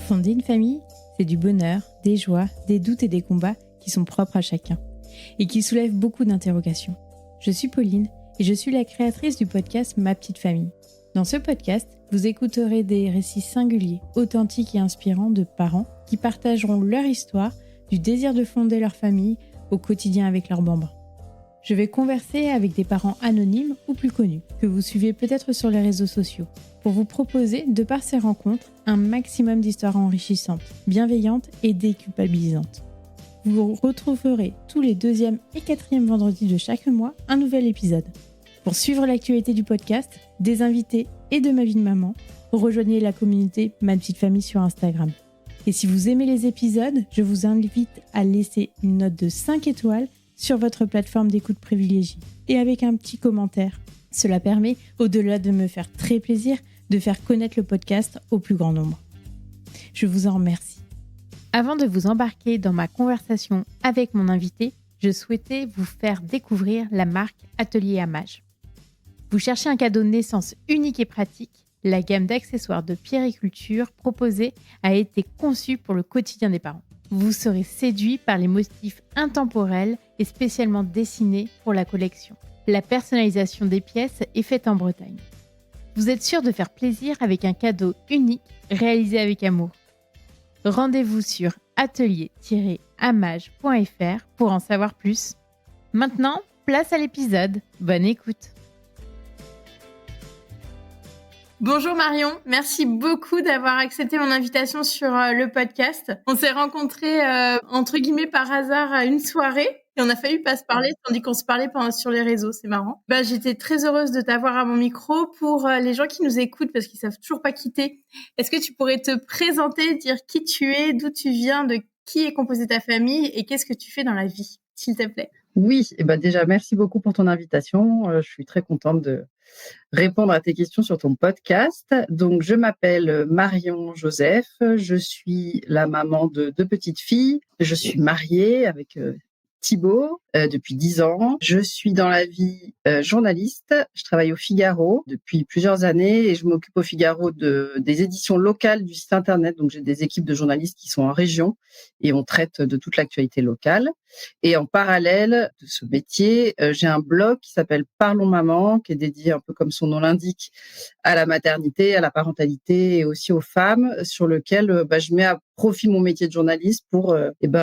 Fonder une famille, c'est du bonheur, des joies, des doutes et des combats qui sont propres à chacun et qui soulèvent beaucoup d'interrogations. Je suis Pauline et je suis la créatrice du podcast Ma Petite Famille. Dans ce podcast, vous écouterez des récits singuliers, authentiques et inspirants de parents qui partageront leur histoire, du désir de fonder leur famille au quotidien avec leurs bambins. Je vais converser avec des parents anonymes ou plus connus, que vous suivez peut-être sur les réseaux sociaux, pour vous proposer, de par ces rencontres, un maximum d'histoires enrichissantes, bienveillantes et déculpabilisantes. Vous retrouverez tous les 2e et 4e vendredis de chaque mois un nouvel épisode. Pour suivre l'actualité du podcast, des invités et de ma vie de maman, rejoignez la communauté Ma Petite Famille sur Instagram. Et si vous aimez les épisodes, je vous invite à laisser une note de 5 étoiles sur votre plateforme d'écoute privilégiée et avec un petit commentaire. Cela permet, au-delà de me faire très plaisir, de faire connaître le podcast au plus grand nombre. Je vous en remercie. Avant de vous embarquer dans ma conversation avec mon invité, je souhaitais vous faire découvrir la marque Atelier Amage. Vous cherchez un cadeau de naissance unique et pratique? La gamme d'accessoires de pierriculture proposée a été conçue pour le quotidien des parents. Vous serez séduit par les motifs intemporels et spécialement dessinés pour la collection. La personnalisation des pièces est faite en Bretagne. Vous êtes sûr de faire plaisir avec un cadeau unique réalisé avec amour. Rendez-vous sur atelier-amage.fr pour en savoir plus. Maintenant, place à l'épisode. Bonne écoute. Bonjour Marion, merci beaucoup d'avoir accepté mon invitation sur le podcast. On s'est rencontrés entre guillemets par hasard à une soirée et on a failli pas se parler tandis qu'on se parlait sur les réseaux, c'est marrant. J'étais très heureuse de t'avoir à mon micro. Pour les gens qui nous écoutent parce qu'ils savent toujours pas qui t'es, est-ce que tu pourrais te présenter, dire qui tu es, d'où tu viens, de qui est composée ta famille et qu'est-ce que tu fais dans la vie, s'il te plaît? Oui, déjà, merci beaucoup pour ton invitation. Je suis très contente de répondre à tes questions sur ton podcast. Donc, je m'appelle Marion Joseph. Je suis la maman de 2 petites filles. Je suis mariée avec Thibaut depuis 10 ans. Je suis dans la vie journaliste. Je travaille au Figaro depuis plusieurs années et je m'occupe au Figaro des éditions locales du site internet. Donc, j'ai des équipes de journalistes qui sont en région et on traite de toute l'actualité locale. Et en parallèle de ce métier, j'ai un blog qui s'appelle Parlons Maman, qui est dédié un peu comme son nom l'indique à la maternité, à la parentalité et aussi aux femmes, sur lequel je mets à profit mon métier de journaliste pour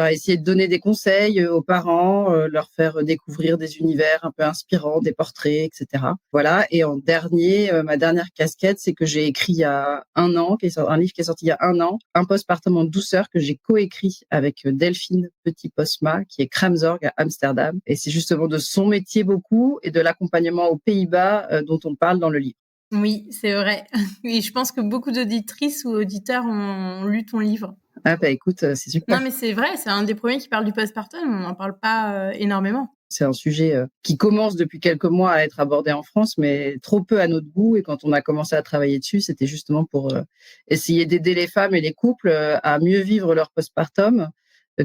essayer de donner des conseils aux parents, leur faire découvrir des univers un peu inspirants, des portraits, etc. Voilà. Et en dernier, ma dernière casquette, c'est que j'ai écrit il y a un an, un livre qui est sorti il y a un an, Un postpartum en douceur, que j'ai coécrit avec Delphine Petit-Posma, qui est Kramzorg à Amsterdam. Et c'est justement de son métier beaucoup et de l'accompagnement aux Pays-Bas dont on parle dans le livre. Oui, c'est vrai. Oui, je pense que beaucoup d'auditrices ou auditeurs ont lu ton livre. Ah écoute, c'est super. Non, mais c'est vrai, c'est un des premiers qui parle du postpartum. On n'en parle pas énormément. C'est un sujet qui commence depuis quelques mois à être abordé en France, mais trop peu à notre goût. Et quand on a commencé à travailler dessus, c'était justement pour essayer d'aider les femmes et les couples à mieux vivre leur postpartum,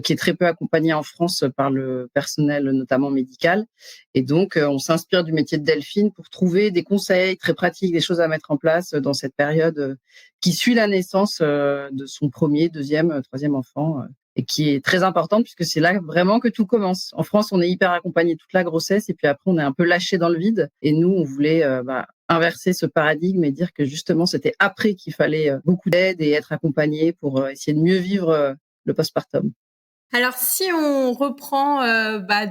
qui est très peu accompagné en France par le personnel, notamment médical. Et donc, on s'inspire du métier de Delphine pour trouver des conseils très pratiques, des choses à mettre en place dans cette période qui suit la naissance de son premier, deuxième, troisième enfant. Et qui est très importante puisque c'est là vraiment que tout commence. En France, on est hyper accompagné toute la grossesse et puis après, on est un peu lâché dans le vide. Et nous, on voulait inverser ce paradigme et dire que justement, c'était après qu'il fallait beaucoup d'aide et être accompagné pour essayer de mieux vivre le postpartum. Alors, si on reprend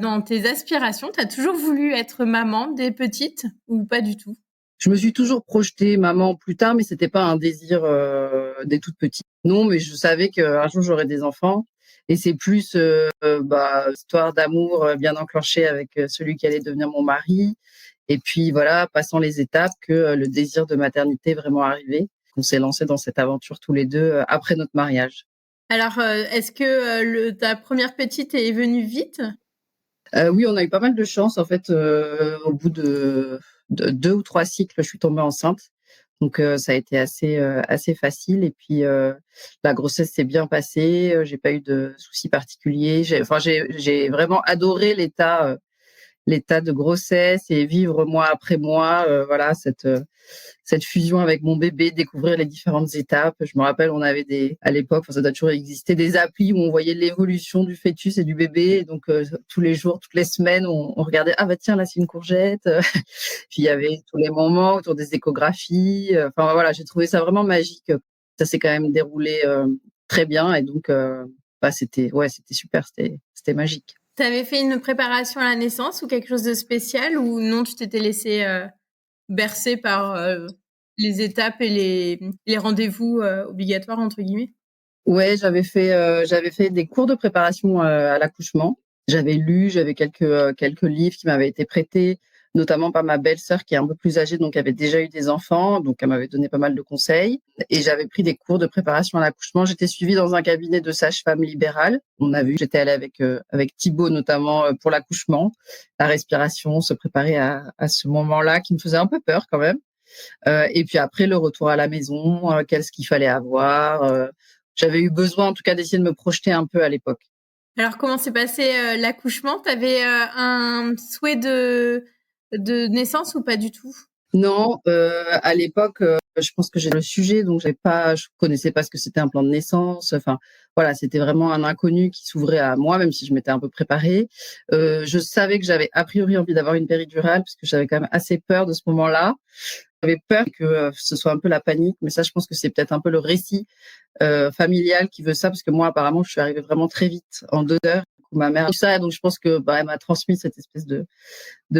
dans tes aspirations, tu as toujours voulu être maman des petites ou pas du tout? Je me suis toujours projetée maman plus tard, mais c'était pas un désir des toutes petites. Non, mais je savais qu'un jour, j'aurais des enfants. Et c'est plus histoire d'amour bien enclenchée avec celui qui allait devenir mon mari. Et puis voilà, passant les étapes, que le désir de maternité est vraiment arrivé. On s'est lancé dans cette aventure tous les deux après notre mariage. Alors, est-ce que ta première petite est venue vite? Oui, on a eu pas mal de chance. En fait, au bout de 2 ou 3 cycles, je suis tombée enceinte. Donc ça a été assez facile et puis la grossesse s'est bien passée, j'ai pas eu de soucis particuliers. J'ai vraiment adoré l'état l'état de grossesse et vivre mois après mois, voilà, cette fusion avec mon bébé, découvrir les différentes étapes. Je me rappelle, on avait à l'époque, ça doit toujours exister, des applis où on voyait l'évolution du fœtus et du bébé. Et donc, tous les jours, toutes les semaines, on regardait, ah bah tiens, là, c'est une courgette. Puis, il y avait tous les moments autour des échographies. Enfin, voilà, j'ai trouvé ça vraiment magique. Ça s'est quand même déroulé très bien. Et donc, c'était super, c'était magique. Tu avais fait une préparation à la naissance ou quelque chose de spécial ou non, tu t'étais laissée bercer par les étapes et les rendez-vous obligatoires, entre guillemets? Ouais, j'avais fait des cours de préparation à l'accouchement. J'avais quelques livres qui m'avaient été prêtés, notamment par ma belle-sœur qui est un peu plus âgée, donc avait déjà eu des enfants, donc elle m'avait donné pas mal de conseils. Et j'avais pris des cours de préparation à l'accouchement. J'étais suivie dans un cabinet de sage-femme libérale. J'étais allée avec Thibaut notamment pour l'accouchement, la respiration, se préparer à ce moment-là qui me faisait un peu peur quand même. Et puis après le retour à la maison, qu'est-ce qu'il fallait avoir. J'avais eu besoin en tout cas d'essayer de me projeter un peu à l'époque. Alors comment s'est passé l'accouchement? T'avais un souhait de naissance ou pas du tout? Non, à l'époque, je pense que j'ai le sujet, donc je connaissais pas ce que c'était un plan de naissance. Enfin, voilà, c'était vraiment un inconnu qui s'ouvrait à moi, même si je m'étais un peu préparée. Je savais que j'avais a priori envie d'avoir une péridurale, parce que j'avais quand même assez peur de ce moment-là. J'avais peur que ce soit un peu la panique, mais ça, je pense que c'est peut-être un peu le récit familial qui veut ça, parce que moi, apparemment, je suis arrivée vraiment très vite, en 2 heures. Ma mère a dit ça, donc je pense que elle m'a transmis cette espèce de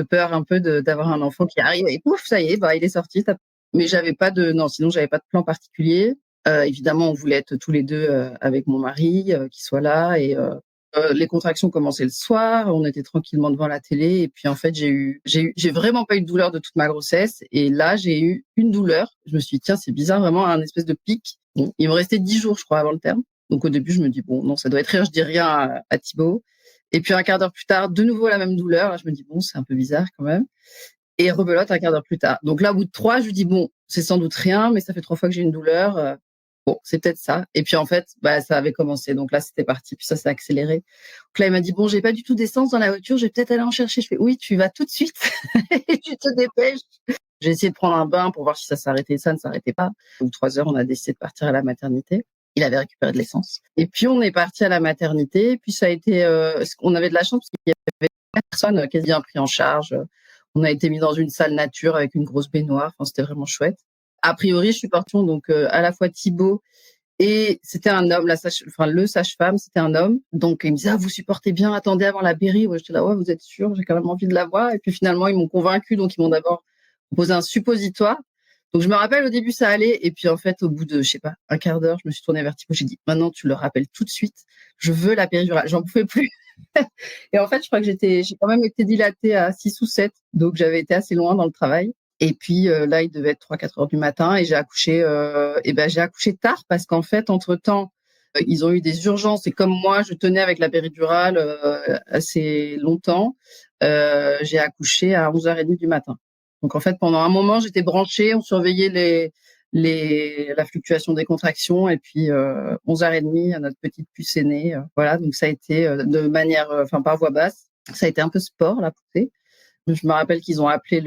peur un peu d'avoir un enfant qui arrive et pouf, ça y est, il est sorti. Mais sinon j'avais pas de plan particulier. Évidemment, on voulait être tous les deux avec mon mari, qui soit là et les contractions commençaient le soir, on était tranquillement devant la télé et puis en fait, j'ai vraiment pas eu de douleur de toute ma grossesse et là, j'ai eu une douleur. Je me suis dit tiens, c'est bizarre, vraiment un espèce de pic. Bon, il me restait 10 jours, je crois, avant le terme. Donc au début, je me dis bon, non, ça doit être rien, je dis rien à Thibaut. Et puis un quart d'heure plus tard, de nouveau la même douleur. Là, je me dis bon, c'est un peu bizarre quand même. Et rebelote un quart d'heure plus tard. Donc là, au bout de 3, je lui dis bon, c'est sans doute rien, mais ça fait 3 fois que j'ai une douleur. Bon, c'est peut-être ça. Et puis en fait, ça avait commencé. Donc là, c'était parti. Puis ça s'est accéléré. Donc là, il m'a dit bon, j'ai pas du tout d'essence dans la voiture. Je vais peut-être aller en chercher. Je fais oui, tu vas tout de suite et tu te dépêches. J'ai essayé de prendre un bain pour voir si ça s'arrêtait. Ça ne s'arrêtait pas. Au bout de 3 heures, on a décidé de partir à la maternité. Il avait récupéré de l'essence. Et puis on est parti à la maternité. Et puis ça a été, on avait de la chance parce qu'il y avait personne quasi bien pris en charge. On a été mis dans une salle nature avec une grosse baignoire. Enfin, c'était vraiment chouette. A priori, je suis partie donc à la fois Thibaut et c'était un homme, le sage-femme, c'était un homme. Donc il me disait vous supportez bien, attendez avant la péri. Ouais, j'étais là ouais, vous êtes sûr, j'ai quand même envie de la voir. Et puis finalement ils m'ont convaincue, donc ils m'ont d'abord posé un suppositoire. Donc je me rappelle au début ça allait et puis en fait au bout de je sais pas un quart d'heure, je me suis tournée vers Thibaut, j'ai dit maintenant tu le rappelles tout de suite, je veux la péridurale, j'en pouvais plus. Et en fait je crois que j'ai quand même été dilatée à 6 ou 7, donc j'avais été assez loin dans le travail. Et puis là, il devait être 3-4 heures du matin et j'ai accouché tard parce qu'en fait, entre-temps, ils ont eu des urgences et comme moi, je tenais avec la péridurale assez longtemps, j'ai accouché à 11h30 du matin. Donc en fait, pendant un moment, j'étais branchée, on surveillait la fluctuation des contractions et puis 11h30, notre petite puce est née. Voilà, donc ça a été de manière, par voix basse, ça a été un peu sport, la poussée. Je me rappelle qu'ils ont appelé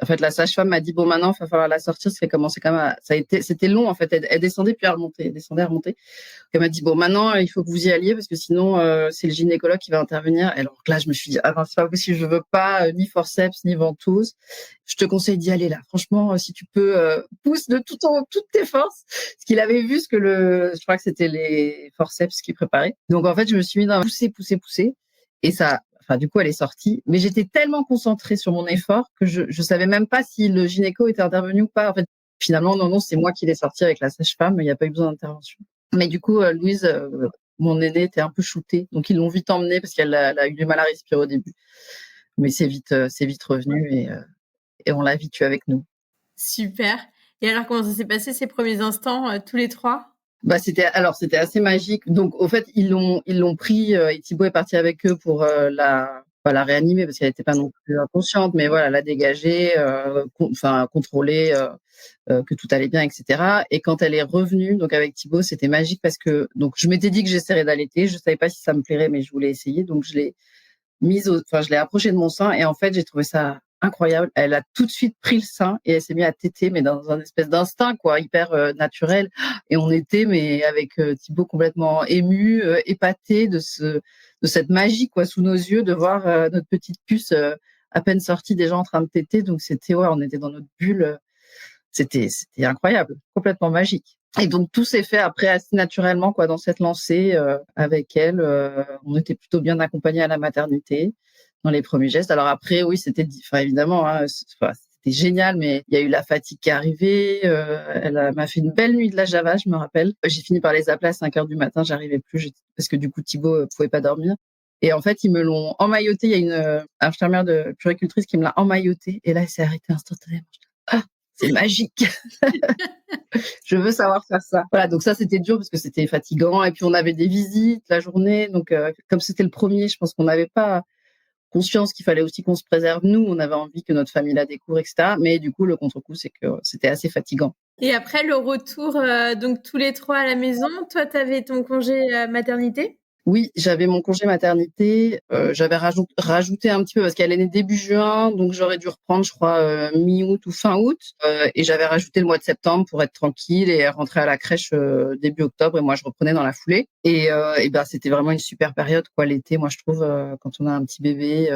en fait, la sage-femme m'a dit, bon, maintenant, il va falloir la sortir, ça fait commencer quand même c'était long, en fait. Elle descendait, puis elle remontait, elle descendait, elle remontait. Elle m'a dit, bon, maintenant, il faut que vous y alliez, parce que sinon, c'est le gynécologue qui va intervenir. Et alors là, je me suis dit, ah ben, c'est pas possible, je veux pas, ni forceps, ni ventouse. Je te conseille d'y aller là. Franchement, si tu peux, pousse de toutes tes forces. Parce qu'il avait vu je crois que c'était les forceps qu'il préparait. Donc, en fait, je me suis mis dans pousser. Et ça, du coup, elle est sortie. Mais j'étais tellement concentrée sur mon effort que je savais même pas si le gynéco était intervenu ou pas. En fait, finalement, non, c'est moi qui l'ai sortie avec la sage-femme. Il n'y a pas eu besoin d'intervention. Mais du coup, Louise, mon aînée, était un peu shootée. Donc, ils l'ont vite emmenée parce qu'elle a eu du mal à respirer au début. Mais c'est vite revenu et on l'a vite eu avec nous. Super. Et alors, comment ça s'est passé ces premiers instants, tous les trois? C'était assez magique. Donc au fait ils l'ont pris et Thibaut est parti avec eux pour la réanimer parce qu'elle était pas non plus inconsciente, mais voilà, la dégager, contrôler que tout allait bien, etc. Et quand elle est revenue, donc avec Thibaut, c'était magique parce que donc je m'étais dit que j'essaierais d'allaiter. Je savais pas si ça me plairait, mais je voulais essayer. Donc je l'ai approchée de mon sein et en fait, j'ai trouvé ça incroyable. Elle a tout de suite pris le sein et elle s'est mise à téter, mais dans un espèce d'instinct, quoi, hyper naturel. Et on était, mais avec Thibaut complètement ému, épaté de cette magie, quoi, sous nos yeux, de voir notre petite puce à peine sortie déjà en train de téter. Donc on était dans notre bulle. C'était incroyable, complètement magique. Et donc tout s'est fait après assez naturellement, quoi, dans cette lancée avec elle. On était plutôt bien accompagnés à la maternité dans les premiers gestes. Alors après, oui, évidemment, hein, c'était génial, mais il y a eu la fatigue qui est arrivée. M'a fait une belle nuit de la Java, je me rappelle. J'ai fini par les appeler à 5 heures du matin, j'arrivais plus parce que du coup Thibaut pouvait pas dormir. Et en fait, ils me l'ont emmailloté. Il y a une infirmière de puéricultrice qui me l'a emmailloté. Et là, elle s'est arrêtée instantanément. Ah, c'est magique. Je veux savoir faire ça. Voilà, donc ça, c'était dur parce que c'était fatigant. Et puis, on avait des visites la journée. Donc, comme c'était le premier, je pense qu'on n'avait pas conscience qu'il fallait aussi qu'on se préserve. Nous, on avait envie que notre famille la découvre, etc. Mais du coup, le contre-coup, c'est que c'était assez fatigant. Et après le retour, donc tous les 3 à la maison, toi, tu avais ton congé maternité? Oui, j'avais mon congé maternité. J'avais rajouté un petit peu parce qu'elle est née début juin, donc j'aurais dû reprendre, je crois, mi-août ou fin août. Et j'avais rajouté le mois de septembre pour être tranquille et rentrer à la crèche début octobre. Et moi, je reprenais dans la foulée. Et ben, c'était vraiment une super période, quoi, l'été. Moi, je trouve quand on a un petit bébé.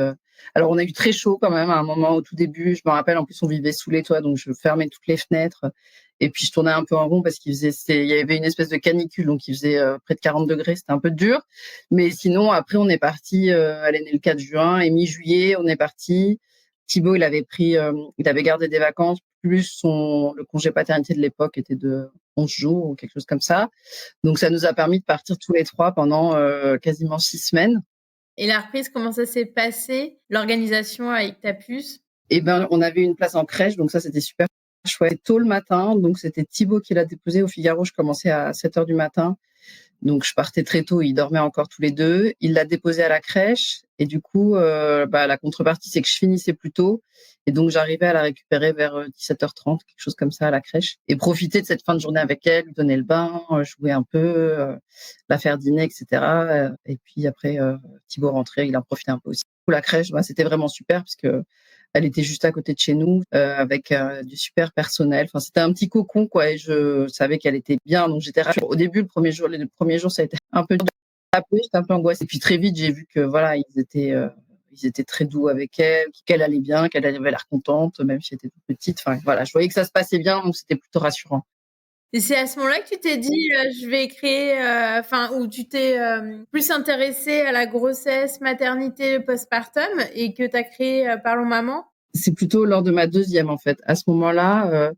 Alors, on a eu très chaud quand même à un moment au tout début. Je me rappelle, en plus, on vivait sous les toits, donc je fermais toutes les fenêtres. Et puis, je tournais un peu en rond parce il y avait une espèce de canicule, donc il faisait près de 40 degrés. C'était un peu dur. Mais sinon, après, on est parti. Elle est née le 4 juin et mi-juillet, on est parti. Thibaut, il avait gardé des vacances, plus le congé paternité de l'époque était de 11 jours ou quelque chose comme ça. Donc, ça nous a permis de partir tous les 3 pendant quasiment 6 semaines. Et la reprise, comment ça s'est passé? L'organisation avec ta puce? Eh ben, on avait une place en crèche, donc ça, c'était super chouette. Tôt le matin, donc c'était Thibaut qui l'a déposé au Figaro. Je commençais à 7 heures du matin. Donc, je partais très tôt. Ils dormaient encore tous les deux. Il l'a déposé à la crèche. Et du coup, la contrepartie, c'est que je finissais plus tôt. Et donc, j'arrivais à la récupérer vers 17h30, quelque chose comme ça, à la crèche. Et profiter de cette fin de journée avec elle, lui donner le bain, jouer un peu, la faire dîner, etc. Et puis après, Thibaut rentrait, il en profitait un peu aussi. Pour la crèche, c'était vraiment super parce que elle était juste à côté de chez nous, avec du super personnel. Enfin, c'était un petit cocon, quoi. Et je savais qu'elle était bien, donc j'étais rassurée. Au début, les premiers jours, ça a été un peu dur. J'étais un peu angoissée. Et puis très vite, j'ai vu que voilà, ils étaient très doux avec elle, qu'elle allait bien, qu'elle avait l'air contente, même si elle était toute petite. Enfin, voilà, je voyais que ça se passait bien, donc c'était plutôt rassurant. Et c'est à ce moment-là que tu t'es dit, je vais créer, ou tu t'es plus intéressée à la grossesse, maternité, le postpartum, et que tu as créé Parlons Maman? C'est plutôt lors de ma deuxième, en fait. À ce moment-là,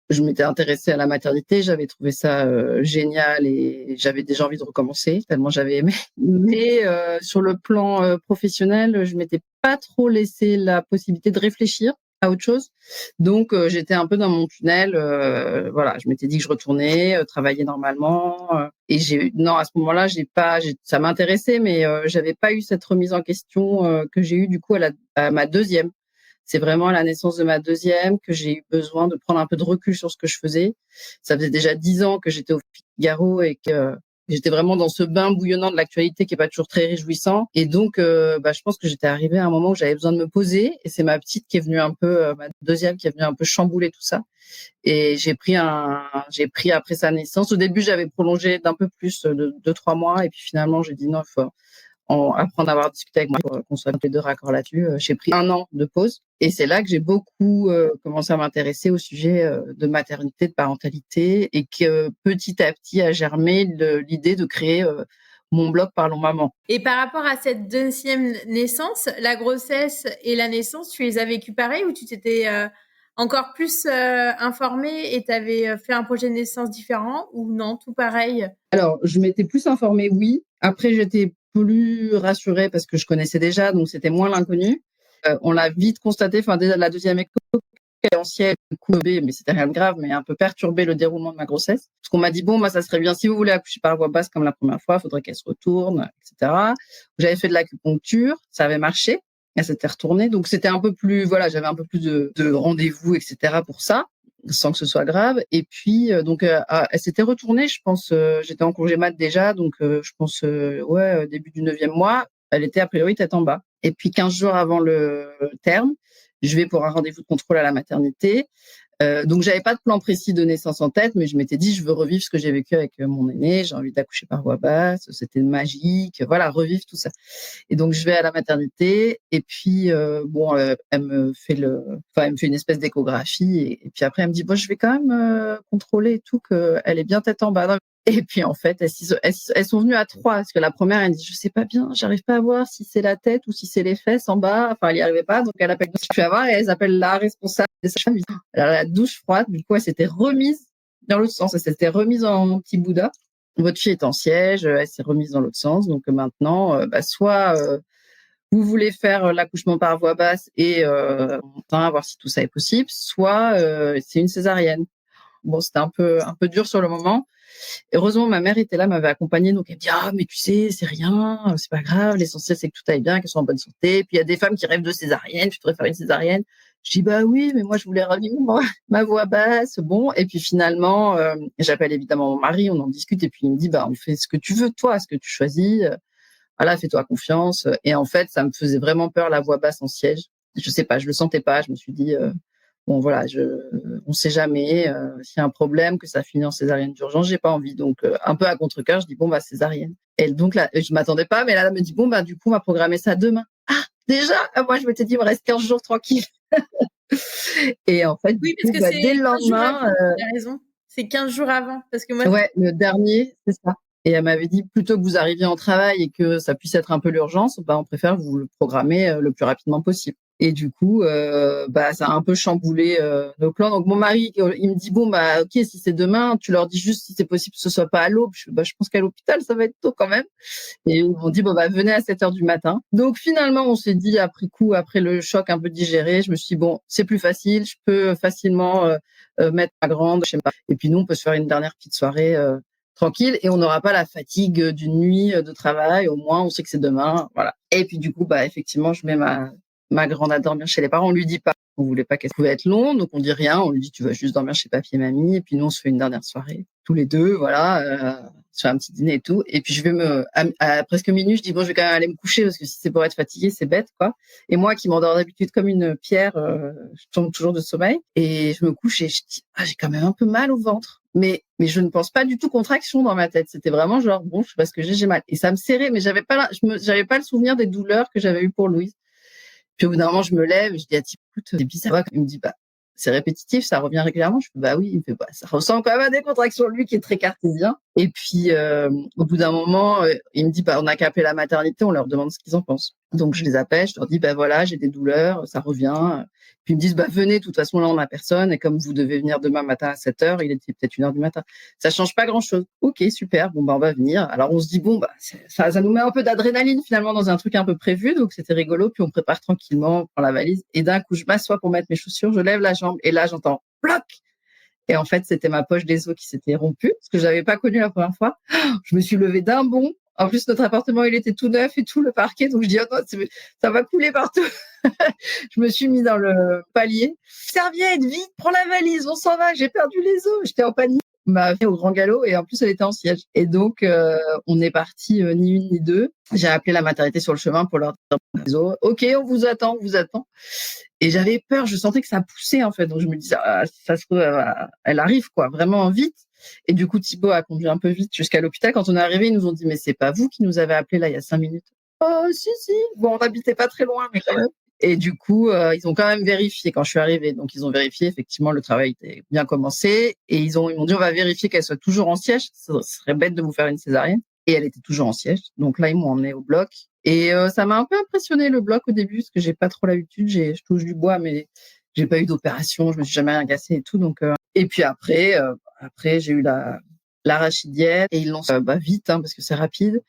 je m'étais intéressée à la maternité, j'avais trouvé ça génial et j'avais déjà envie de recommencer, tellement j'avais aimé. Mais sur le plan professionnel, je m'étais pas trop laissé la possibilité de réfléchir à autre chose. Donc j'étais un peu dans mon tunnel. Voilà, je m'étais dit que je retournais travailler normalement. Et non, à ce moment-là, ça m'intéressait, mais j'avais pas eu cette remise en question que j'ai eue du coup à ma deuxième. C'est vraiment à la naissance de ma deuxième que j'ai eu besoin de prendre un peu de recul sur ce que je faisais. Ça faisait déjà 10 ans que j'étais au Figaro et que j'étais vraiment dans ce bain bouillonnant de l'actualité qui est pas toujours très réjouissant. Et donc, je pense que j'étais arrivée à un moment où j'avais besoin de me poser. Et c'est ma petite qui est venue ma deuxième qui est venue un peu chambouler tout ça. Et j'ai pris après sa naissance. Au début, j'avais prolongé d'un peu plus de 2-3 mois. Et puis finalement, j'ai dit non, il faut après en avoir discuté avec moi pour qu'on soit tous les deux raccords là-dessus. J'ai pris 1 an de pause et c'est là que j'ai beaucoup commencé à m'intéresser au sujet de maternité, de parentalité et que petit à petit a germé l'idée de créer mon blog Parlons Maman. Et par rapport à cette deuxième naissance, la grossesse et la naissance, tu les as vécues pareil ou tu t'étais encore plus informée et tu avais fait un projet de naissance différent ou non, tout pareil? Alors, je m'étais plus informée, oui. Après, j'étais plus rassurée parce que je connaissais déjà, donc c'était moins l'inconnu. On l'a vite constaté, déjà la deuxième écho ancienne, mais c'était rien de grave, mais un peu perturbé le déroulement de ma grossesse. Parce qu'on m'a dit, bon, ça serait bien, si vous voulez accoucher par voie basse comme la première fois, il faudrait qu'elle se retourne, etc. J'avais fait de l'acupuncture, ça avait marché, elle s'était retournée. Donc c'était un peu plus, voilà, j'avais un peu plus de rendez-vous, etc. pour ça, sans que ce soit grave. Et puis, elle s'était retournée, je pense, j'étais en congé mat déjà, donc je pense, début du 9e mois, elle était a priori tête en bas. Et puis 15 jours avant le terme, je vais pour un rendez-vous de contrôle à la maternité. Donc j'avais pas de plan précis de naissance en tête, mais je m'étais dit je veux revivre ce que j'ai vécu avec mon aîné, j'ai envie d'accoucher par voie basse, c'était magique, voilà, revivre tout ça. Et donc je vais à la maternité et puis elle me fait une espèce d'échographie et puis après elle me dit bon je vais quand même contrôler et tout qu'elle est bien tête en bas. Et puis en fait elles sont venues à 3 parce que la première elle me dit je sais pas bien, j'arrive pas à voir si c'est la tête ou si c'est les fesses en bas, enfin elle y arrivait pas donc elle appelle ce que je fais avoir et elles appellent la responsable des sages-femmes. Elle a la douche froide, du coup elle s'était remise dans l'autre sens, elle s'était remise en petit Bouddha. Votre fille est en siège, elle s'est remise dans l'autre sens donc maintenant soit vous voulez faire l'accouchement par voie basse et on va voir si tout ça est possible, soit c'est une césarienne. Bon, c'était un peu dur sur le moment. Heureusement, ma mère était là, m'avait accompagnée, donc elle me dit ah mais tu sais c'est rien, c'est pas grave, l'essentiel c'est que tout aille bien, qu'elles soient en bonne santé. Puis il y a des femmes qui rêvent de césarienne, tu devrais faire une césarienne. Je dis bah oui, mais moi je voulais ravir ma voix basse, bon. Et puis finalement, j'appelle évidemment mon mari, on en discute et puis il me dit bah on fait ce que tu veux toi, ce que tu choisis. Voilà, fais-toi confiance. Et en fait, ça me faisait vraiment peur la voix basse en siège. Je sais pas, je le sentais pas. Je me suis dit bon voilà, on sait jamais s'il y a un problème que ça finit en césarienne d'urgence, j'ai pas envie. Donc un peu à contre-cœur, je dis bon bah césarienne. Et donc là, je m'attendais pas, mais là elle me dit bon bah du coup on va programmer ça demain. Ah déjà, moi je m'étais dit il me reste 15 jours tranquille. Et en fait Oui, du parce coup que bah, c'est dès le 15 jours lendemain, avant, tu as raison. C'est 15 jours avant, parce que moi ouais, le dernier, c'est ça. Et elle m'avait dit plutôt que vous arriviez en travail et que ça puisse être un peu l'urgence, bah on préfère vous le programmer le plus rapidement possible. Et du coup, ça a un peu chamboulé nos plans. Donc mon mari, il me dit bon bah ok si c'est demain, tu leur dis juste si c'est possible que ce soit pas à l'aube. Je pense qu'à l'hôpital ça va être tôt quand même. Et ils m'ont dit bon bah venez à 7h du matin. Donc finalement on s'est dit après coup, après le choc un peu digéré, je me suis dit bon c'est plus facile, je peux facilement mettre ma grande chez moi. Et puis nous on peut se faire une dernière petite soirée tranquille et on n'aura pas la fatigue d'une nuit de travail. Au moins on sait que c'est demain, voilà. Et puis du coup bah effectivement je mets ma grande à dormir chez les parents. On lui dit pas. On voulait pas qu'elle pouvait être longue, donc on dit rien. On lui dit tu vas juste dormir chez papy et mamie. Et puis nous on se fait une dernière soirée tous les deux, voilà, se fait un petit dîner et tout. Et puis je vais à presque minuit, je dis bon je vais quand même aller me coucher parce que si c'est pour être fatiguée c'est bête quoi. Et moi qui m'endors d'habitude comme une pierre, je tombe toujours de sommeil et je me couche et je dis ah j'ai quand même un peu mal au ventre. Mais je ne pense pas du tout contraction dans ma tête. C'était vraiment genre bon je sais pas ce que j'ai mal et ça me serrait mais j'avais pas le souvenir des douleurs que j'avais eues pour Louise. Puis au bout d'un moment, je me lève et je dis à Thibaut, écoute, c'est bizarre. Il me dit, bah, c'est répétitif, ça revient régulièrement. Je fais, bah oui. Il me fait, bah, ça ressemble quand même à des contractions, lui qui est très cartésien. Et puis, au bout d'un moment, il me dit, bah, on a qu'à appeler la maternité, on leur demande ce qu'ils en pensent. Donc, je les appelle, je leur dis, bah voilà, j'ai des douleurs, ça revient. Puis ils me disent, bah venez, de toute façon, là, on n'a personne. Et comme vous devez venir demain matin à 7h, il était peut-être 1h du matin. Ça change pas grand-chose. Ok, super. Bon, bah, on va venir. Alors, on se dit, bon, bah, ça nous met un peu d'adrénaline, finalement, dans un truc un peu prévu. Donc, c'était rigolo. Puis, on prépare tranquillement, on prend la valise. Et d'un coup, je m'assois pour mettre mes chaussures, je lève la jambe. Et là, j'entends, bloc! Et en fait, c'était ma poche des os qui s'était rompue, ce que j'avais pas connu la première fois. Je me suis levée d'un bond. En plus, notre appartement, il était tout neuf et tout, le parquet. Donc, je dis, oh non, ça va couler partout. Je me suis mis dans le palier. Serviette, vite, prends la valise, on s'en va, j'ai perdu les os. J'étais en panique. On m'a fait au grand galop et en plus, elle était en siège. Et donc, on est parti ni une ni deux. J'ai appelé la maternité sur le chemin pour leur dire les os. Ok, on vous attend, on vous attend. Et j'avais peur, je sentais que ça poussait en fait. Donc, je me disais, ah, ça se trouve, elle arrive quoi, vraiment vite. Et du coup, Thibaut a conduit un peu vite jusqu'à l'hôpital. Quand on est arrivé, ils nous ont dit, mais c'est pas vous qui nous avez appelé là il y a 5 minutes. Oh, si, si. Bon, on n'habitait pas très loin, mais quand même. Et du coup, ils ont quand même vérifié quand je suis arrivée. Donc, ils ont vérifié, effectivement, le travail était bien commencé. Et ils m'ont dit, on va vérifier qu'elle soit toujours en siège. Ce serait bête de vous faire une césarienne. Et elle était toujours en siège. Donc là, ils m'ont emmenée au bloc. Et ça m'a un peu impressionné le bloc au début, parce que j'ai pas trop l'habitude. Je touche du bois, mais j'ai pas eu d'opération. Je me suis jamais rien cassé et tout. Donc, et puis après, j'ai eu l'arachidienne. Et ils l'ont vite, hein, parce que c'est rapide.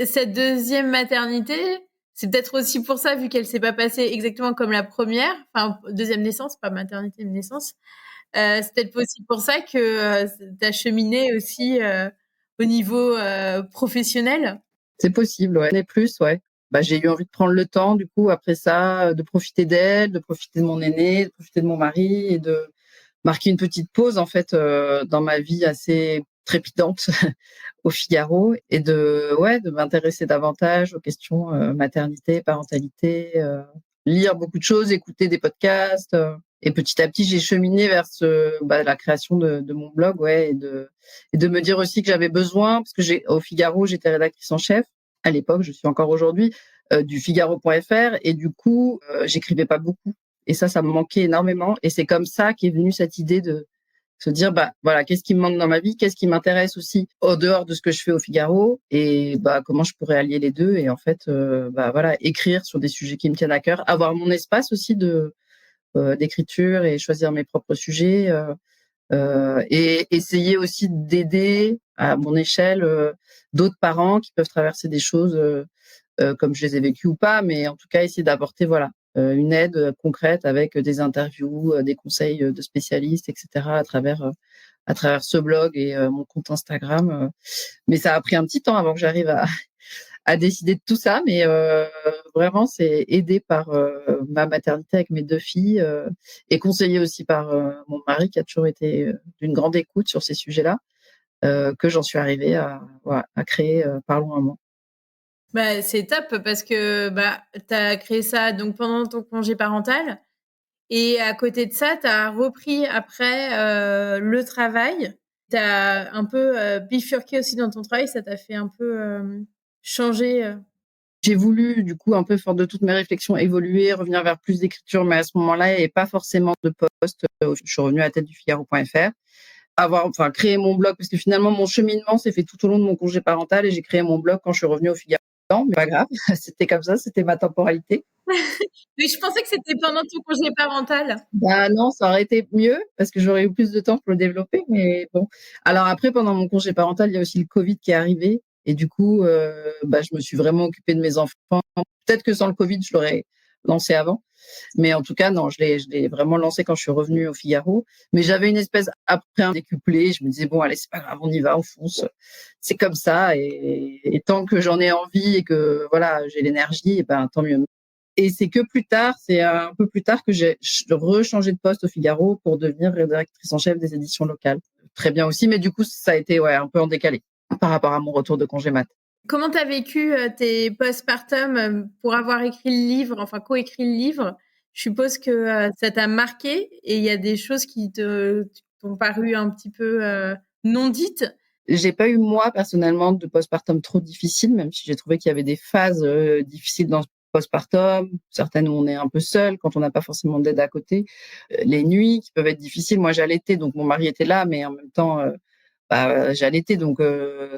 Cette deuxième maternité, c'est peut-être aussi pour ça, vu qu'elle s'est pas passée exactement comme la première, enfin deuxième naissance, pas maternité, mais naissance. C'est peut-être aussi pour ça que t'as cheminé aussi au niveau professionnel. C'est possible, ouais. Et plus, ouais. Bah, j'ai eu envie de prendre le temps, du coup, après ça, de profiter d'elle, de profiter de mon aîné, de profiter de mon mari et de marquer une petite pause, en fait, dans ma vie assez trépidante au Figaro et de m'intéresser davantage aux questions maternité, parentalité, lire beaucoup de choses, écouter des podcasts. Et petit à petit, j'ai cheminé vers la création de mon blog, et de me dire aussi que j'avais besoin, parce que au Figaro, j'étais rédactrice en chef à l'époque, je suis encore aujourd'hui, du Figaro.fr, et du coup, j'écrivais pas beaucoup. Et ça me manquait énormément. Et c'est comme ça qu'est venue cette idée de se dire, voilà, qu'est-ce qui me manque dans ma vie, qu'est-ce qui m'intéresse aussi au dehors de ce que je fais au Figaro, et comment je pourrais allier les deux. Et en fait, voilà, écrire sur des sujets qui me tiennent à cœur, avoir mon espace aussi d'écriture et choisir mes propres sujets, et essayer aussi d'aider à mon échelle d'autres parents qui peuvent traverser des choses comme je les ai vécues ou pas, mais en tout cas essayer d'apporter une aide concrète avec des interviews, des conseils de spécialistes, etc. à travers ce blog et mon compte Instagram. Mais ça a pris un petit temps avant que j'arrive à décider de tout ça, mais vraiment c'est aidé par ma maternité avec mes 2 filles, et conseillé aussi par mon mari qui a toujours été d'une grande écoute sur ces sujets-là, que j'en suis arrivée à créer Parlons Maman. C'est top parce que tu as créé ça donc pendant ton congé parental et à côté de ça, tu as repris après le travail. Tu as un peu bifurqué aussi dans ton travail, ça t'a fait un peu changer. J'ai voulu, du coup, un peu fort de toutes mes réflexions, évoluer, revenir vers plus d'écriture, mais à ce moment-là, il n'y avait pas forcément de poste. Je suis revenue à la tête du Figaro.fr. Créer mon blog, parce que finalement, mon cheminement s'est fait tout au long de mon congé parental et j'ai créé mon blog quand je suis revenue au Figaro. Mais pas grave, c'était comme ça, c'était ma temporalité. Mais je pensais que c'était pendant ton congé parental. Non, ça aurait été mieux parce que j'aurais eu plus de temps pour le développer, mais bon. Alors après, pendant mon congé parental, il y a aussi le Covid qui est arrivé et du coup, je me suis vraiment occupée de mes enfants. Peut-être que sans le Covid, je l'aurais lancé avant, mais en tout cas, non, je l'ai vraiment lancé quand je suis revenue au Figaro. Mais j'avais une espèce après un décuplé. Je me disais bon, allez, c'est pas grave, on y va, on fonce. C'est comme ça et tant que j'en ai envie et que voilà, j'ai l'énergie, et tant mieux. Et c'est que plus tard, c'est un peu plus tard que j'ai rechangé de poste au Figaro pour devenir rédactrice en chef des éditions locales. Très bien aussi, mais du coup, ça a été un peu en décalé par rapport à mon retour de congé mat. Comment tu as vécu tes postpartum pour avoir écrit le livre, enfin coécrit le livre? Je suppose que ça t'a marqué et il y a des choses qui t'ont paru un petit peu non dites. J'ai pas eu, moi, personnellement, de postpartum trop difficile, même si j'ai trouvé qu'il y avait des phases difficiles dans ce postpartum, certaines où on est un peu seul, quand on n'a pas forcément d'aide à côté. Les nuits qui peuvent être difficiles. Moi, j'allaitais, donc mon mari était là, mais en même temps, j'allaitais, donc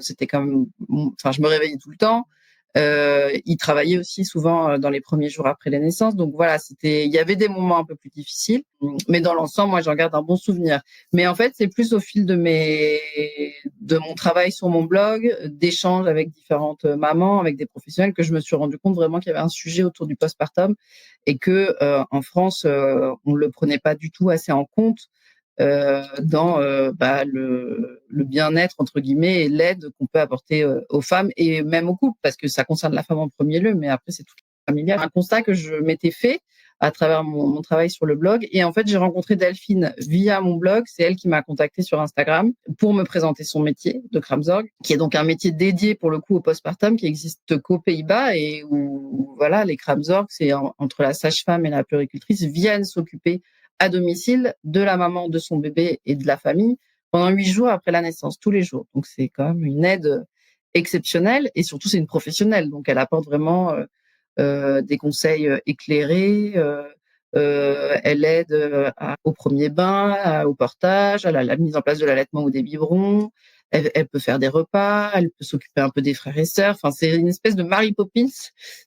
c'était quand même... je me réveillais tout le temps. Il travaillait aussi souvent dans les premiers jours après les naissances. Donc voilà, il y avait des moments un peu plus difficiles, mais dans l'ensemble, moi, j'en garde un bon souvenir. Mais en fait, c'est plus au fil de mon travail sur mon blog, d'échanges avec différentes mamans, avec des professionnels, que je me suis rendu compte vraiment qu'il y avait un sujet autour du postpartum et que en France, on le prenait pas du tout assez en compte dans le bien-être entre guillemets et l'aide qu'on peut apporter aux femmes et même aux couples, parce que ça concerne la femme en premier lieu, mais après c'est tout familial. Un constat que je m'étais fait à travers mon travail sur le blog, et en fait j'ai rencontré Delphine via mon blog. C'est elle qui m'a contactée sur Instagram pour me présenter son métier de Kramzorg, qui est donc un métier dédié pour le coup au postpartum, qui existe qu'aux Pays-Bas, et où voilà, les Kramzorg, c'est entre la sage-femme et la puéricultrice, viennent s'occuper à domicile de la maman, de son bébé et de la famille pendant 8 jours après la naissance, tous les jours. Donc c'est quand même une aide exceptionnelle, et surtout c'est une professionnelle, donc elle apporte vraiment des conseils éclairés. Elle aide au premier bain, au portage, à la mise en place de l'allaitement ou des biberons. Elle peut faire des repas, elle peut s'occuper un peu des frères et sœurs. Enfin, c'est une espèce de Mary Poppins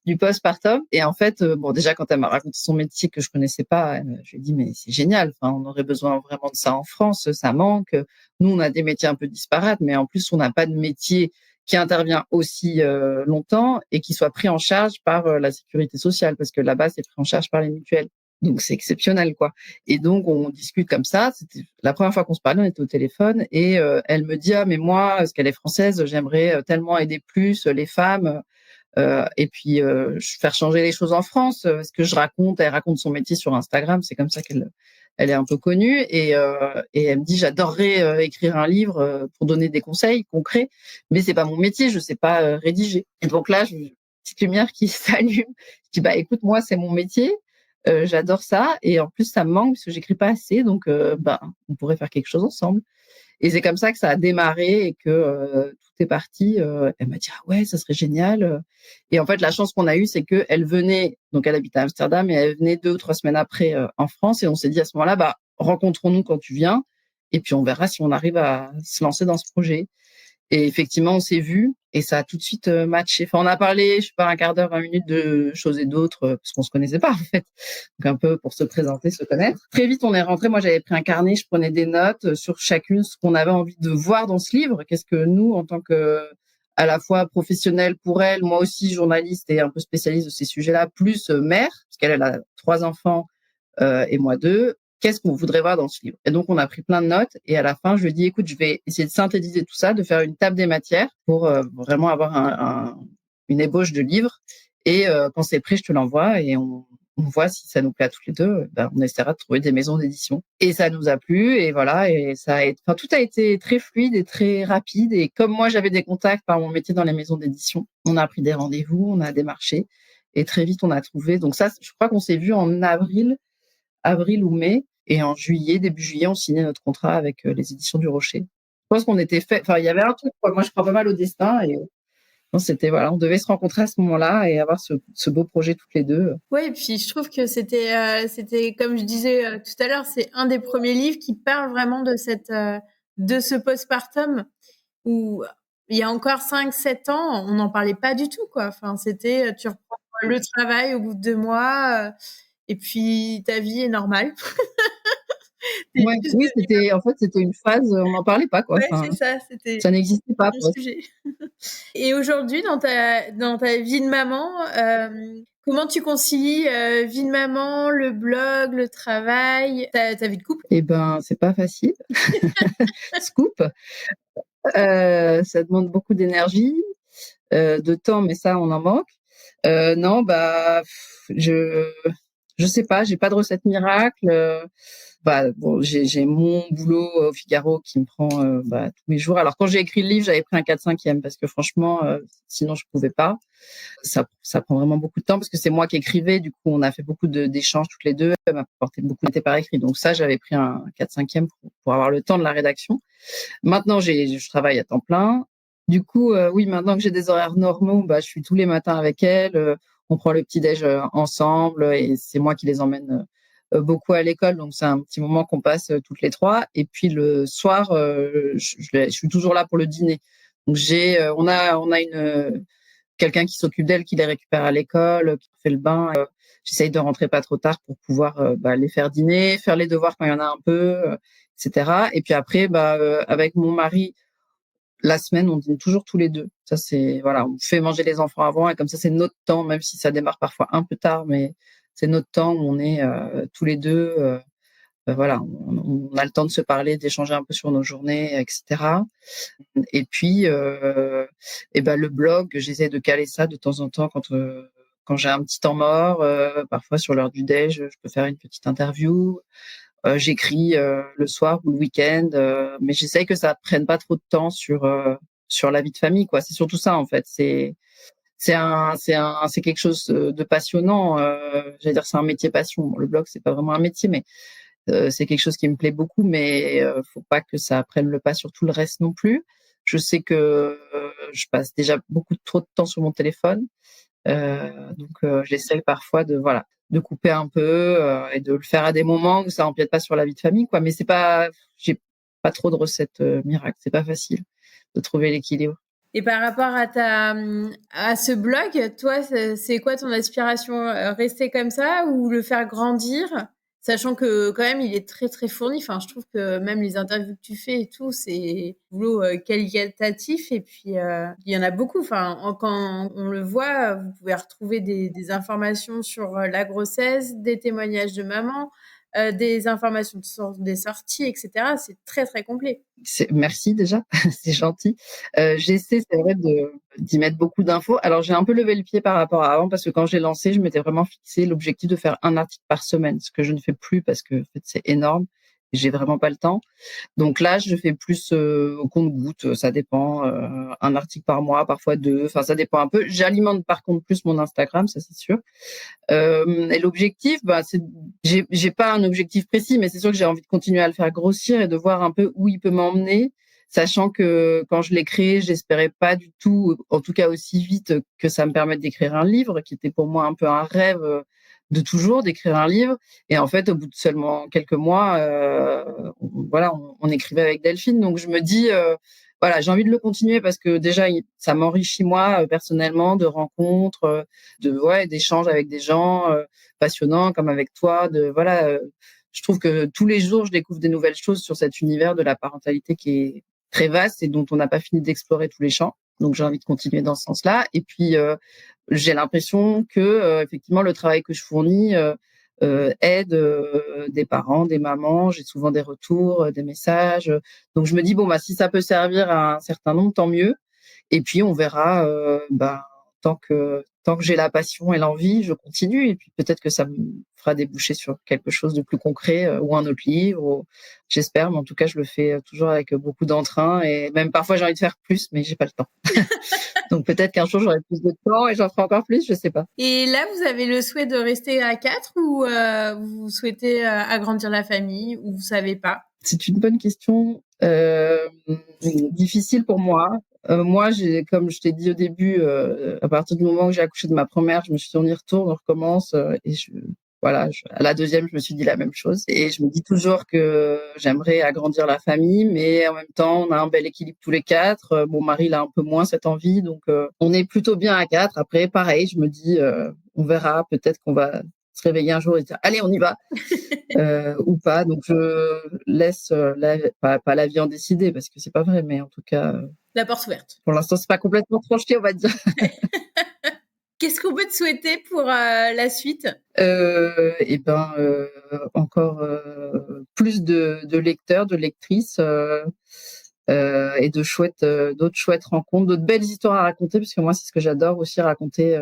du postpartum. Et en fait, déjà quand elle m'a raconté son métier que je connaissais pas, je lui ai dit mais c'est génial. Enfin, on aurait besoin vraiment de ça en France, ça manque. Nous, on a des métiers un peu disparates, mais en plus, on n'a pas de métier qui intervient aussi longtemps et qui soit pris en charge par la sécurité sociale, parce que là-bas, c'est pris en charge par les mutuelles. Donc, c'est exceptionnel, quoi. Et donc, on discute comme ça. C'était la première fois qu'on se parlait, on était au téléphone, et elle me dit, ah, mais moi, parce qu'elle est française, j'aimerais tellement aider plus les femmes, et puis faire changer les choses en France. Ce que elle raconte son métier sur Instagram, c'est comme ça elle est un peu connue et elle me dit j'adorerais écrire un livre pour donner des conseils concrets, mais c'est pas mon métier, je sais pas rédiger. Et donc là, petite lumière qui s'allume. Je dis bah écoute, moi c'est mon métier, j'adore ça et en plus ça me manque parce que j'écris pas assez, donc on pourrait faire quelque chose ensemble. Et c'est comme ça que ça a démarré et que tout est parti. Elle m'a dit ah ouais, ça serait génial. Et en fait, la chance qu'on a eue, c'est que elle venait, donc elle habite à Amsterdam, et elle venait 2 ou 3 semaines après en France. Et on s'est dit à ce moment-là, bah rencontrons-nous quand tu viens, et puis on verra si on arrive à se lancer dans ce projet. Et effectivement, on s'est vus et ça a tout de suite matché. Enfin, on a parlé, je sais pas, un quart d'heure, 20 minutes de choses et d'autres, parce qu'on se connaissait pas, en fait. Donc, un peu pour se présenter, se connaître. Très vite, on est rentré. Moi, j'avais pris un carnet, je prenais des notes sur chacune, ce qu'on avait envie de voir dans ce livre. Qu'est-ce que nous, en tant que, à la fois professionnels pour elle, moi aussi, journaliste et un peu spécialiste de ces sujets-là, plus mère, parce qu'elle, elle a 3 enfants, et moi 2. Qu'est-ce qu'on voudrait voir dans ce livre? Et donc, on a pris plein de notes. Et à la fin, je lui ai dit, écoute, je vais essayer de synthétiser tout ça, de faire une table des matières pour vraiment avoir une ébauche de livre. Et quand c'est prêt, je te l'envoie et on voit si ça nous plaît à toutes les deux. Ben, on essaiera de trouver des maisons d'édition. Et ça nous a plu. Et voilà. Et enfin, tout a été très fluide et très rapide. Et comme moi, j'avais des contacts par mon métier dans les maisons d'édition, on a pris des rendez-vous, on a démarché. Et très vite, on a trouvé. Donc ça, je crois qu'on s'est vu en avril ou mai. Et en juillet, début juillet, on signait notre contrat avec les éditions du Rocher. Je pense qu'on était fait. Enfin, il y avait un truc, quoi. Moi, je crois pas mal au destin. Et non, c'était, voilà, on devait se rencontrer à ce moment-là et avoir ce beau projet toutes les deux. Ouais, et puis je trouve que c'était comme je disais tout à l'heure, c'est un des premiers livres qui parle vraiment de ce postpartum où il y a encore 5-7 ans, on n'en parlait pas du tout, quoi. Enfin, c'était tu reprends le travail au bout de 2 mois et puis ta vie est normale. C'est Ouais, juste oui, devenu en fait, c'était une phase, on n'en parlait pas, quoi. ouais, Enfin, c'est ça, c'était ça n'existait pas, un presque. sujet. Et aujourd'hui, dans ta vie de maman, comment tu concilies vie de maman, le blog, le travail, ta vie de couple? Eh ben, c'est pas facile. Scoop. Ça demande beaucoup d'énergie, de temps, mais ça, on en manque. Non, bah, je sais pas, j'ai pas de recette miracle. Bah, bon, j'ai mon boulot au Figaro qui me prend tous mes jours. Alors quand j'ai écrit le livre, j'avais pris un 4/5e parce que franchement, sinon je pouvais pas. Ça prend vraiment beaucoup de temps parce que c'est moi qui écrivais. Du coup, on a fait beaucoup d'échanges toutes les deux. Elle m'a apporté beaucoup de par écrit. Donc ça, j'avais pris un 4/5e pour avoir le temps de la rédaction. Maintenant, je travaille à temps plein. Du coup, oui, maintenant que j'ai des horaires normaux, bah, je suis tous les matins avec elle. On prend le petit-déj ensemble et c'est moi qui les emmène beaucoup à l'école. Donc, c'est un petit moment qu'on passe toutes les 3. Et puis, le soir, je suis toujours là pour le dîner. Donc, on a quelqu'un qui s'occupe d'elle, qui les récupère à l'école, qui fait le bain. J'essaye de rentrer pas trop tard pour pouvoir les faire dîner, faire les devoirs quand il y en a un peu, etc. Et puis après, avec mon mari, la semaine, on dîne toujours tous les deux. Ça, c'est voilà, on fait manger les enfants avant et comme ça, c'est notre temps, même si ça démarre parfois un peu tard, mais c'est notre temps où on est tous les deux. Voilà, on a le temps de se parler, d'échanger un peu sur nos journées, etc. Et puis, le blog, j'essaie de caler ça de temps en temps quand j'ai un petit temps mort. Parfois, sur l'heure du déj, je peux faire une petite interview. J'écris le soir ou le week-end, mais j'essaye que ça prenne pas trop de temps sur la vie de famille, quoi. C'est surtout ça, en fait. C'est quelque chose de passionnant. J'allais dire, c'est un métier passion. Bon, le blog, c'est pas vraiment un métier, mais c'est quelque chose qui me plaît beaucoup, mais faut pas que ça prenne le pas sur tout le reste non plus. Je sais que je passe déjà beaucoup trop de temps sur mon téléphone, j'essaie parfois de couper un peu et de le faire à des moments où ça empiète pas sur la vie de famille, quoi. Mais j'ai pas trop de recettes miracles. C'est pas facile de trouver l'équilibre. Et par rapport à ce blog, toi, c'est quoi ton aspiration? Rester comme ça ou le faire grandir? Sachant que quand même, il est très très fourni. Enfin, je trouve que même les interviews que tu fais et tout, c'est un boulot qualitatif. Et puis, il y en a beaucoup. Enfin, quand on le voit, vous pouvez retrouver des informations sur la grossesse, des témoignages de maman, des informations sur des sorties, etc. C'est très, très complet. Merci déjà, c'est gentil. J'essaie, c'est vrai, d'y mettre beaucoup d'infos. Alors, j'ai un peu levé le pied par rapport à avant parce que quand j'ai lancé, je m'étais vraiment fixé l'objectif de faire un article par semaine, ce que je ne fais plus parce que en fait, c'est énorme. J'ai vraiment pas le temps. Donc là, je fais plus au compte-gouttes, ça dépend, un article par mois, parfois 2, enfin ça dépend un peu. J'alimente par contre plus mon Instagram, ça c'est sûr. Et l'objectif, c'est j'ai pas un objectif précis, mais c'est sûr que j'ai envie de continuer à le faire grossir et de voir un peu où il peut m'emmener, sachant que quand je l'ai créé, j'espérais pas du tout, en tout cas aussi vite, que ça me permette d'écrire un livre, qui était pour moi un peu un rêve de toujours d'écrire un livre. Et en fait, au bout de seulement quelques mois, on écrivait avec Delphine. Donc je me dis, voilà, j'ai envie de le continuer parce que déjà, ça m'enrichit moi personnellement de rencontres, d'échanges avec des gens passionnants comme avec toi. Je trouve que tous les jours, je découvre des nouvelles choses sur cet univers de la parentalité qui est très vaste et dont on n'a pas fini d'explorer tous les champs. Donc j'ai envie de continuer dans ce sens-là. Et puis j'ai l'impression que effectivement le travail que je fournis aide des parents, des mamans. J'ai souvent des retours, des messages. Donc je me dis si ça peut servir à un certain nombre, tant mieux. Et puis on verra. Tant que j'ai la passion et l'envie, je continue. Et puis peut-être que ça me fera déboucher sur quelque chose de plus concret ou un autre livre. J'espère, mais en tout cas, je le fais toujours avec beaucoup d'entrain. Et même parfois, j'ai envie de faire plus, mais j'ai pas le temps. Donc peut-être qu'un jour, j'aurai plus de temps et j'en ferai encore plus, je sais pas. Et là, vous avez le souhait de rester à 4 ou vous souhaitez agrandir la famille ou vous savez pas? C'est une bonne question. Difficile pour moi. Moi, comme je t'ai dit au début, à partir du moment où j'ai accouché de ma première, je me suis dit on y retourne, on recommence. À la deuxième, je me suis dit la même chose. Et je me dis toujours que j'aimerais agrandir la famille, mais en même temps, on a un bel équilibre tous les 4. Mon mari, il a un peu moins cette envie, donc on est plutôt bien à 4. Après, pareil, je me dis, on verra, peut-être qu'on va se réveiller un jour et dire allez, on y va. Ou pas. Donc je laisse pas la vie en décider parce que c'est pas vrai, mais en tout cas la porte ouverte. Pour l'instant, c'est pas complètement tranché, on va dire. Qu'est-ce qu'on peut te souhaiter pour la suite? Encore plus de lecteurs, de lectrices et d'autres chouettes rencontres, d'autres belles histoires à raconter, parce que moi, c'est ce que j'adore aussi, raconter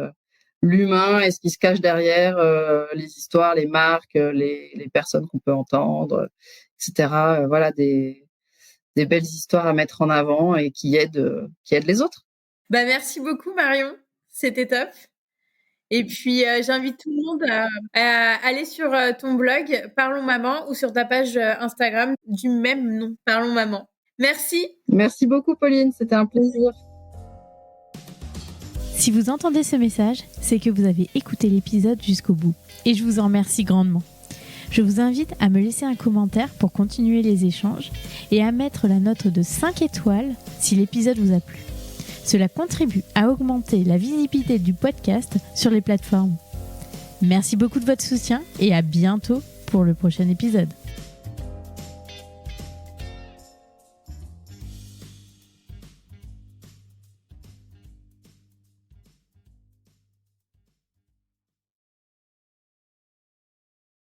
l'humain et ce qui se cache derrière les histoires, les marques, les personnes qu'on peut entendre, etc. Des belles histoires à mettre en avant et qui aident les autres. Merci beaucoup, Marion. C'était top. Et puis, j'invite tout le monde à aller sur ton blog Parlons Maman ou sur ta page Instagram du même nom, Parlons Maman. Merci. Merci beaucoup, Pauline. C'était un plaisir. Si vous entendez ce message, c'est que vous avez écouté l'épisode jusqu'au bout. Et je vous en remercie grandement. Je vous invite à me laisser un commentaire pour continuer les échanges et à mettre la note de 5 étoiles si l'épisode vous a plu. Cela contribue à augmenter la visibilité du podcast sur les plateformes. Merci beaucoup de votre soutien et à bientôt pour le prochain épisode.